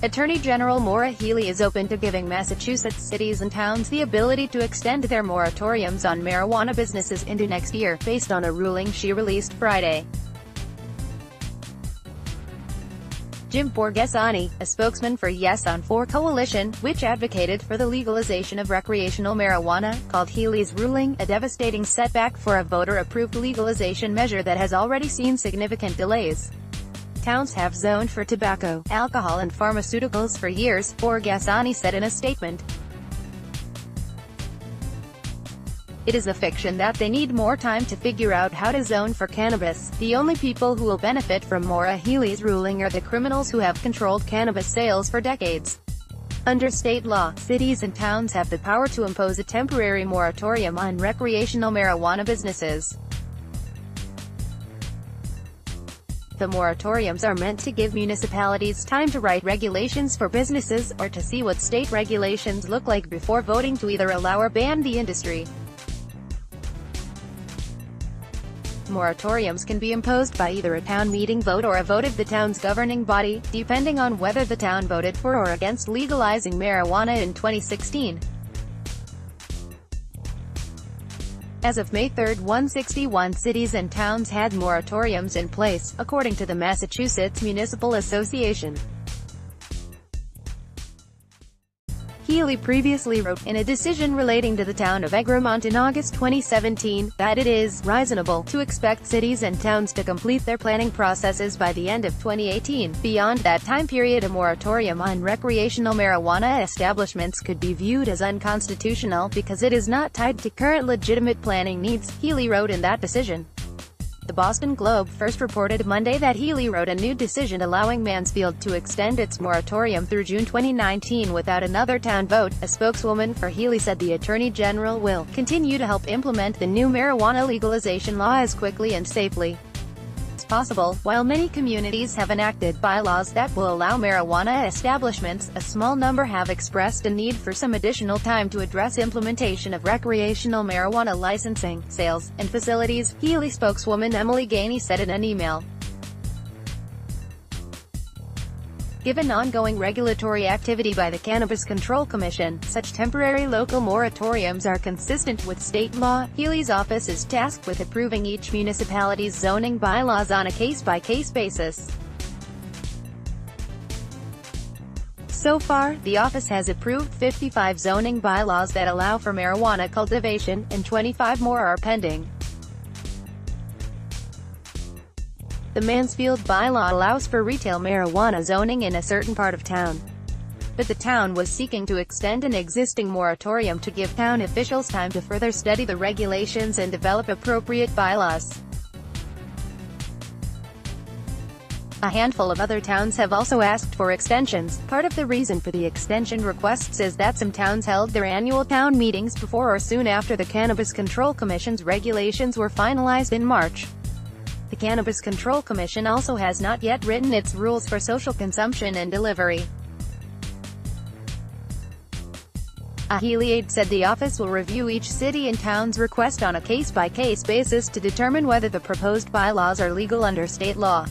Attorney General Maura Healey is open to giving Massachusetts cities and towns the ability to extend their moratoriums on marijuana businesses into next year, based on a ruling she released Friday. Jim Borghesani, a spokesman for Yes on 4 coalition, which advocated for the legalization of recreational marijuana, called Healey's ruling a devastating setback for a voter-approved legalization measure that has already seen significant delays. Towns have zoned for tobacco, alcohol and pharmaceuticals for years, Borghesani said in a statement. It is a fiction that they need more time to figure out how to zone for cannabis. The only people who will benefit from Maura Healey's ruling are the criminals who have controlled cannabis sales for decades. Under state law, cities and towns have the power to impose a temporary moratorium on recreational marijuana businesses. The moratoriums are meant to give municipalities time to write regulations for businesses, or to see what state regulations look like before voting to either allow or ban the industry. Moratoriums can be imposed by either a town meeting vote or a vote of the town's governing body, depending on whether the town voted for or against legalizing marijuana in 2016. As of May 3, 161 cities and towns had moratoriums in place, according to the Massachusetts Municipal Association. Healey previously wrote, in a decision relating to the town of Egremont in August 2017, that it is reasonable to expect cities and towns to complete their planning processes by the end of 2018. Beyond that time period, a moratorium on recreational marijuana establishments could be viewed as unconstitutional because it is not tied to current legitimate planning needs, Healey wrote in that decision. The Boston Globe first reported Monday that Healey wrote a new decision allowing Mansfield to extend its moratorium through June 2019 without another town vote. A spokeswoman for Healey said the Attorney General will continue to help implement the new marijuana legalization law as quickly and safely as possible. While many communities have enacted bylaws that will allow marijuana establishments, a small number have expressed a need for some additional time to address implementation of recreational marijuana licensing, sales, and facilities, Healey spokeswoman Emily Gainey said in an email. Given ongoing regulatory activity by the Cannabis Control Commission, such temporary local moratoriums are consistent with state law. Healey's office is tasked with approving each municipality's zoning bylaws on a case-by-case basis. So far, the office has approved 55 zoning bylaws that allow for marijuana cultivation, and 25 more are pending. The Mansfield bylaw allows for retail marijuana zoning in a certain part of town. But the town was seeking to extend an existing moratorium to give town officials time to further study the regulations and develop appropriate bylaws. A handful of other towns have also asked for extensions. Part of the reason for the extension requests is that some towns held their annual town meetings before or soon after the Cannabis Control Commission's regulations were finalized in March. The Cannabis Control Commission also has not yet written its rules for social consumption and delivery. A Healey aide said the office will review each city and town's request on a case-by-case basis to determine whether the proposed bylaws are legal under state law.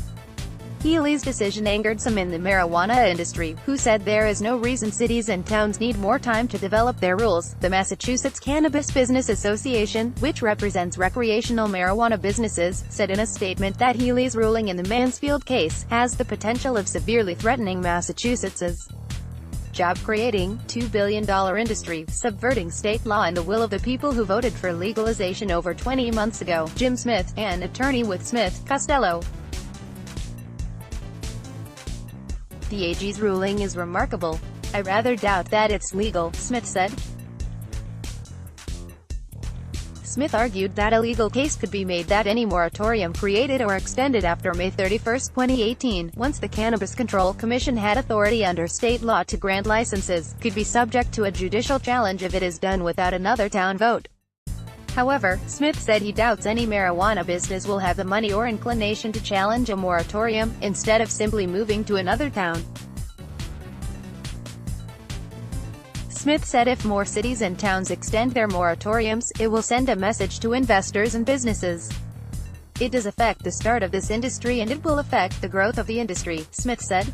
Healey's decision angered some in the marijuana industry, who said there is no reason cities and towns need more time to develop their rules. The Massachusetts Cannabis Business Association, which represents recreational marijuana businesses, said in a statement that Healey's ruling in the Mansfield case has the potential of severely threatening Massachusetts's job-creating, $2 billion industry, subverting state law and the will of the people who voted for legalization over 20 months ago. Jim Smith, an attorney with Smith, Costello. The AG's ruling is remarkable. I rather doubt that it's legal, Smith said. Smith argued that a legal case could be made that any moratorium created or extended after May 31, 2018, once the Cannabis Control Commission had authority under state law to grant licenses, could be subject to a judicial challenge if it is done without another town vote. However, Smith said he doubts any marijuana business will have the money or inclination to challenge a moratorium, instead of simply moving to another town. Smith said if more cities and towns extend their moratoriums, it will send a message to investors and businesses. It does affect the start of this industry and it will affect the growth of the industry, Smith said.